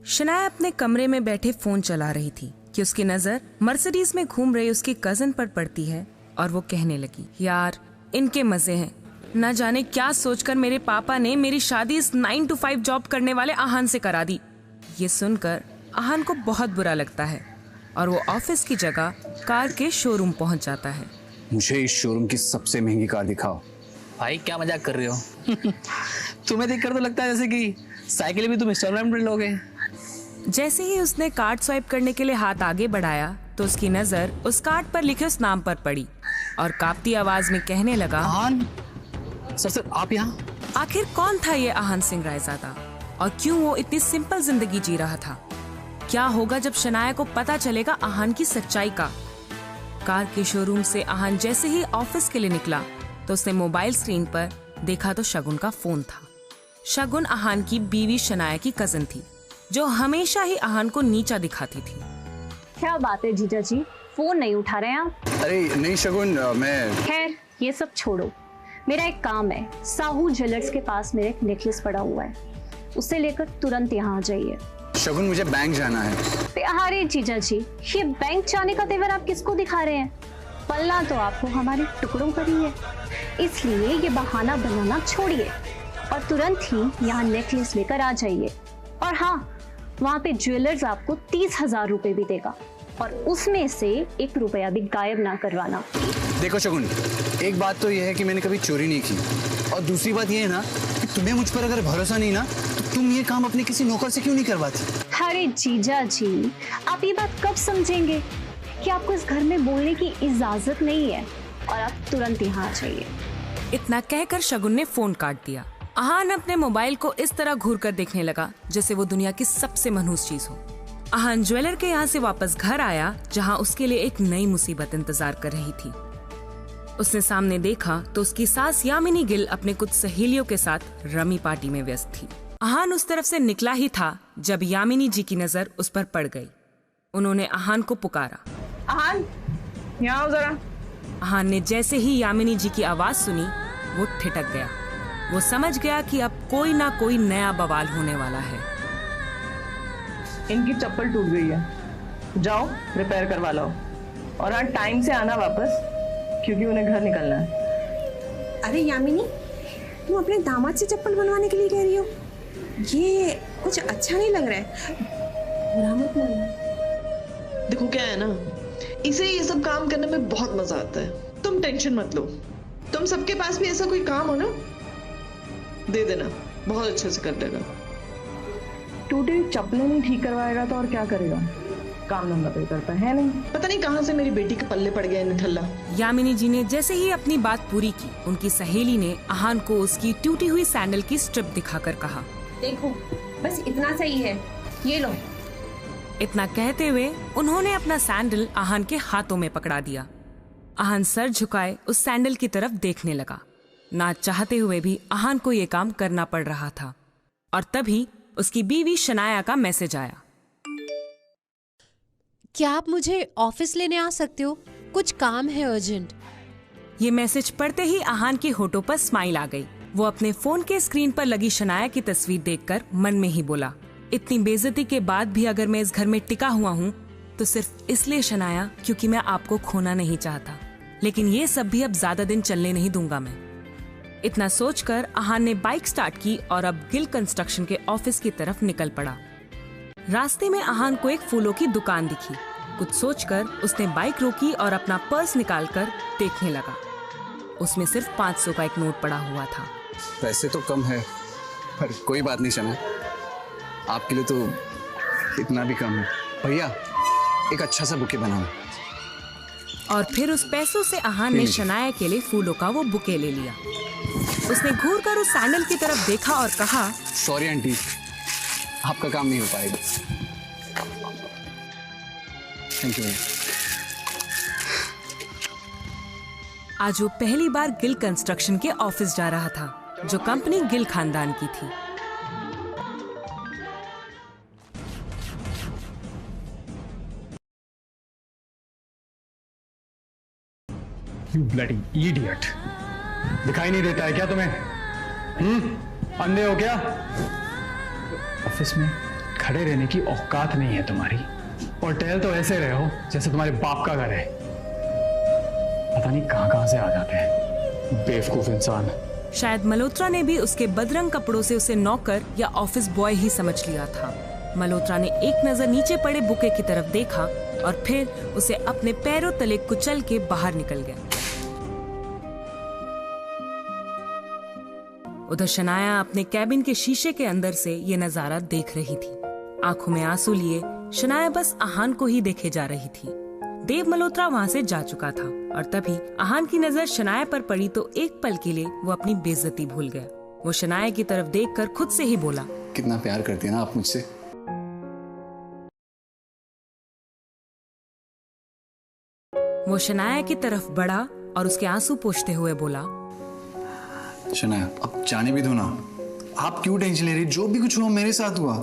शनाया अपने कमरे में बैठे फोन चला रही थी कि उसकी नजर मर्सिडीज में घूम रही उसकी कजन पर पड़ती है और वो कहने लगी, यार इनके मजे हैं। न जाने क्या सोचकर मेरे पापा ने मेरी शादी इस 9 to 5 जॉब करने वाले आहान से करा दी। ये सुनकर आहान को बहुत बुरा लगता है और वो ऑफिस की जगह कार के शोरूम पहुंच जाता है। मुझे इस शोरूम की सबसे महंगी कार दिखाओ। भाई क्या मजाक कर रहे हो? तुम्हें देखकर तो लगता है जैसे कि साइकिल भी तुम इंस्टॉलमेंट में लोगे। जैसे ही उसने कार्ड स्वाइप करने के लिए हाथ आगे बढ़ाया तो उसकी नजर उस कार्ड पर लिखे उस नाम पर पड़ी और कांपती आवाज में कहने लगा, आहान सर आप यहाँ? आखिर कौन था ये आहान सिंह रायजादा और क्यों वो इतनी सिंपल जिंदगी जी रहा था? क्या होगा जब शनाया को पता चलेगा आहान की सच्चाई का? कार के शोरूम से आहान जैसे ही ऑफिस के लिए निकला तो उसने मोबाइल स्क्रीन पर देखा तो शगुन का फोन था। शगुन आहान की बीवी शनाया की कजन थी जो हमेशा ही आहान को नीचा दिखाती थी। क्या बात है जीजा जी, फोन नहीं उठा रहे हैं आप? अरे नहीं शगुन, मैं खैर ये सब छोड़ो, मेरा एक काम है। साहू ज्वेलर्स के पास मेरा एक नेकलेस पड़ा हुआ है, उसे लेकर तुरंत यहाँ आ जाइए। शगुन मुझे बैंक जाना है। अरे जीजा जी, ये बैंक जाने का तेवर आप किसको दिखा रहे हैं? पलना तो आपको हमारे टुकड़ों पर ही है, इसलिए ये बहाना बनाना छोड़िए और तुरंत ही यहाँ नेकलेस लेकर आ जाइए। और हाँ, वहाँ पे ज्वेलर्स आपको 30,000 रुपए भी देगा और उसमें से 1 रुपया भी गायब ना करवाना। देखो शगुन, एक बात तो यह है कि मैंने कभी चोरी नहीं की और दूसरी बात यह है ना कि तुम्हें मुझ पर अगर भरोसा नहीं ना तो तुम ये काम अपने किसी नौकर से क्यों नहीं करवाती? अरे जीजा जी, आप ये बात कब समझेंगे कि आपको इस घर में बोलने की इजाजत नहीं है और आप तुरंत यहाँ आ जाइए। इतना कहकर शगुन ने फोन काट दिया। आहान अपने मोबाइल को इस तरह घूर कर देखने लगा जैसे वो दुनिया की सबसे मनहूस चीज हो। आहान ज्वेलर के यहाँ से वापस घर आया जहाँ उसके लिए एक नई मुसीबत इंतजार कर रही थी। उसने सामने देखा तो उसकी सास यामिनी गिल अपने कुछ सहेलियों के साथ रमी पार्टी में व्यस्त थी। आहान उस तरफ से निकला ही था जब यामिनी जी की नजर उस पर पड़ गई। उन्होंने आहान को पुकारा, आहान यहाँ आओ जरा। आहान ने जैसे ही यामिनी जी की आवाज सुनी वो ठिठक गया। वो समझ गया कि अब कोई ना कोई नया बवाल होने वाला है। इनकी चप्पल टूट गई है, जाओ रिपेयर करवा लो और हाँ टाइम से आना वापस, क्योंकि उन्हें घर निकलना है। अरे यामिनी, तुम अपने दामाद से चप्पल बनवाने के लिए कह रही हो? ये कुछ अच्छा नहीं लग रहा है, बुरा मत मानना। देखो क्या है ना, इसे ये सब काम करने में बहुत मजा आता है। तुम टेंशन मत लो, तुम सबके पास भी ऐसा कोई काम हो ना, दे देना, बहुत अच्छे से कर देगा। टूटी चप्पलें नहीं ठीक करवाएगा तो और क्या करेगा? काम धंधा तो करता है नहीं। पता नहीं कहाँ से मेरी बेटी के पल्ले पड़ गया निठल्ला। यामिनी जी ने जैसे ही अपनी बात पूरी की, उनकी सहेली ने आहान को उसकी टूटी हुई सैंडल की स्ट्रिप दिखाकर कहा, देखो बस इतना सही है, ये लो। इतना कहते हुए उन्होंने अपना सैंडल आहान के हाथों में पकड़ा दिया। आहान सर झुकाए उस सैंडल की तरफ देखने लगा। ना चाहते हुए भी आहान को ये काम करना पड़ रहा था और तभी उसकी बीवी शनाया का मैसेज आया। क्या आप मुझे ऑफिस लेने आ सकते हो? कुछ काम है अर्जेंट। ये मैसेज पढ़ते ही आहान के होठों पर स्माइल आ गई। वो अपने फोन के स्क्रीन पर लगी शनाया की तस्वीर देखकर मन में ही बोला, इतनी बेइज्जती के बाद भी अगर मैं इस घर में टिका हुआ हूँ तो सिर्फ इसलिए शनाया क्योंकि मैं आपको खोना नहीं चाहता। लेकिन ये सब भी अब ज्यादा दिन चलने नहीं दूंगा मैं। इतना सोचकर आहान ने बाइक स्टार्ट की और अब गिल कंस्ट्रक्शन के ऑफिस की तरफ निकल पड़ा। रास्ते में आहान को एक फूलों की दुकान दिखी। कुछ सोचकर उसने बाइक रोकी और अपना पर्स निकालकर देखने लगा। उसमें सिर्फ 500 का एक नोट पड़ा हुआ था। पैसे तो कम है पर कोई बात नहीं शना, आपके लिए तो इतना भी कम है। भैया एक अच्छा सा बुके बनाओ। और फिर उस पैसों से आहान ने शनाया के लिए फूलों का वो बुके ले लिया। उसने घूरकर उस सैंडल की तरफ देखा और कहा, सॉरी आंटी, आपका काम नहीं हो पाएगा। Thank you. आज वो पहली बार गिल कंस्ट्रक्शन के ऑफिस जा रहा था जो कंपनी गिल खानदान की थी। You bloody idiot! दिखाई नहीं देता है क्या तुम्हें? अंधे हो क्या? ऑफिस में खड़े रहने की औकात नहीं है तुम्हारी, और टहल तो ऐसे रहे हो जैसे तुम्हारे बाप का घर है। पता नहीं कहां से आ जाते हैं बेवकूफ इंसान। शायद मल्होत्रा ने भी उसके बदरंग कपड़ों से उसे नौकर या ऑफिस बॉय ही समझ लिया था। मल्होत्रा ने एक नजर नीचे पड़े बुके की तरफ देखा और फिर उसे अपने पैरों तले कुचल के बाहर निकल गया। उधर शनाया अपने कैबिन के शीशे के अंदर से ये नजारा देख रही थी। आंखों में आंसू लिए शनाया बस आहान को ही देखे जा रही थी। देव मल्होत्रा वहाँ से जा चुका था और तभी आहान की नजर शनाया पर पड़ी तो एक पल के लिए वो अपनी बेइज्जती भूल गया। वो शनाया की तरफ देखकर खुद से ही बोला, कितना प्यार करती है ना आप मुझसे। वो शनाया की तरफ बढ़ा और उसके आंसू पोंछते हुए बोला, शनाया अब जाने भी दो ना, आप क्यों टेंशन ले रही? जो भी कुछ हुआ मेरे साथ हुआ,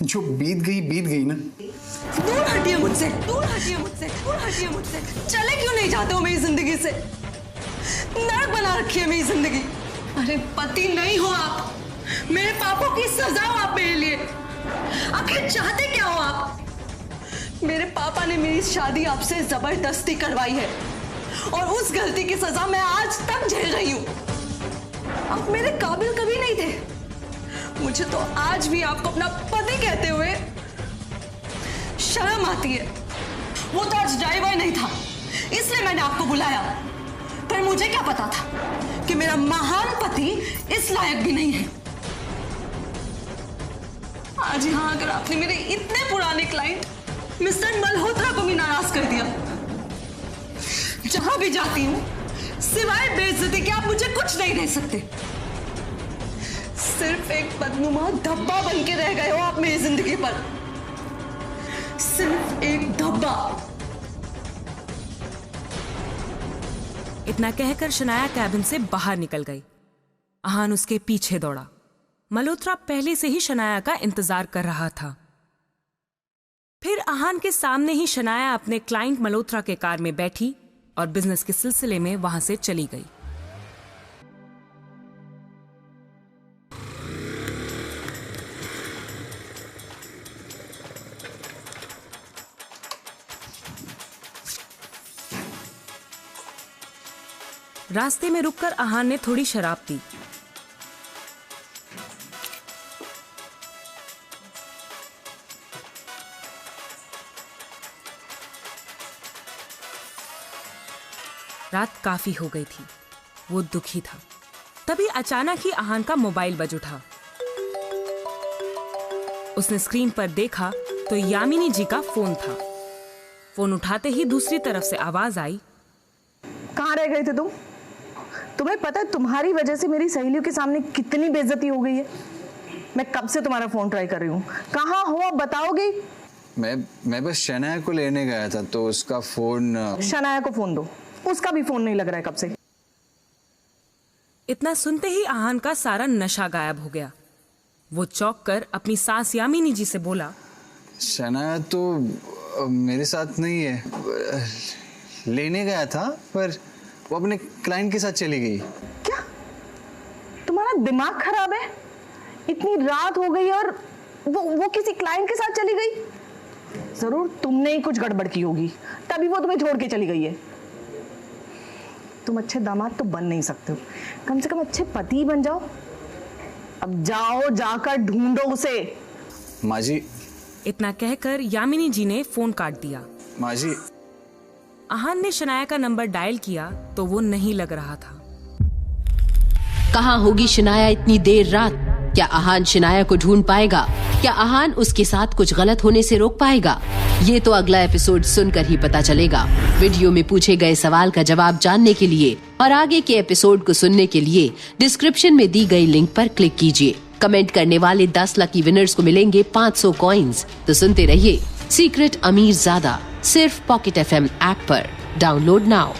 जो बीत गई ना। दूर हटिए मुझसे, दूर हटिए मुझसे, दूर हटिए मुझसे। चले क्यों नहीं जाते हो मेरी जिंदगी से? नर्क बना रखी है मेरी जिंदगी। अरे पति नहीं हो आप, मेरे पापों की सजा हो आप मेरे लिए। आखिर चाहते क्या हो आप? मेरे पापा ने मेरी शादी आपसे जबरदस्ती करवाई है और उस गलती की सजा मैं आज तक झेल रही हूं। आप मेरे काबिल कभी नहीं थे। मुझे तो आज भी आपको अपना पति कहते हुए शर्म आती है। वो तो आज ड्राइवर नहीं था, इसलिए मैंने आपको बुलाया, पर मुझे क्या पता था कि मेरा महान पति इस लायक भी नहीं है। आज यहां अगर आपने मेरे इतने पुराने क्लाइंट मिस्टर मल्होत्रा को भी नाराज कर दिया। जहां भी जाती हूं सिवाय बेइज्जती के आप मुझे कुछ नहीं दे सकते। सिर्फ एक बदनुमा धब्बा बन के रह गए हो आप मेरी जिंदगी पर, सिर्फ एक धब्बा। इतना कहकर शनाया कैबिन से बाहर निकल गई। आहान उसके पीछे दौड़ा। मल्होत्रा पहले से ही शनाया का इंतजार कर रहा था। फिर आहान के सामने ही शनाया अपने क्लाइंट मल्होत्रा के कार में बैठी और बिजनेस के सिलसिले में वहां से चली गई। रास्ते में रुककर आहान ने थोड़ी शराब पी। रात काफी हो गई थी। वो दुखी था। तभी अचानक ही आहान का मोबाइल बज उठा। उसने स्क्रीन पर देखा तो यामिनी जी का फोन था। फोन उठाते ही दूसरी तरफ से आवाज आई, कहाँ रह गए थे तुम? तुम्हें पता है तुम्हारी वजह से मेरी सहेलियों के सामने कितनी बेइज्जती हो गई है? मैं कब से तुम्हारा फोन ट्राई कर रही हूँ। कहाँ हो आप बताओगे? मैं बस शनाया को लेने गया था तो उसका फोन। शनाया को फोन दो, उसका भी फोन नहीं लग रहा है कब से। इतना सुनते ही आहान का सारा नशा गायब हो गया। वो चौंक कर अपनी सास यामिनी जी से बोला, शनाया तो मेरे साथ नहीं है, लेने गया था पर वो अपने क्लाइंट के साथ चली गई। क्या तुम्हारा दिमाग खराब है? इतनी रात हो गई और वो किसी क्लाइंट के साथ चली गई? जरूर तुमने ही कुछ गड़बड़ की होगी, तभी वो तुम्हें छोड़ के चली गई है। तुम अच्छे दामाद तो बन नहीं सकते हो, कम से कम अच्छे पति बन जाओ। अब जाओ, जाकर ढूंढो उसे। माँ जी। इतना कहकर यामिनी जी ने फोन काट दिया। माँ जी। आहान ने शनाया का नंबर डायल किया तो वो नहीं लग रहा था। कहाँ होगी शनाया इतनी देर रात? क्या आहान शनाया को ढूंढ पाएगा? क्या आहान उसके साथ कुछ गलत होने से रोक पाएगा? ये तो अगला एपिसोड सुनकर ही पता चलेगा। वीडियो में पूछे गए सवाल का जवाब जानने के लिए और आगे के एपिसोड को सुनने के लिए डिस्क्रिप्शन में दी गई लिंक पर क्लिक कीजिए। कमेंट करने वाले 10 लकी विनर्स को मिलेंगे 500 कॉइन्स। तो सुनते रहिए सीक्रेट अमीर ज़ादा, सिर्फ पॉकेट FM ऐप पर। Download now.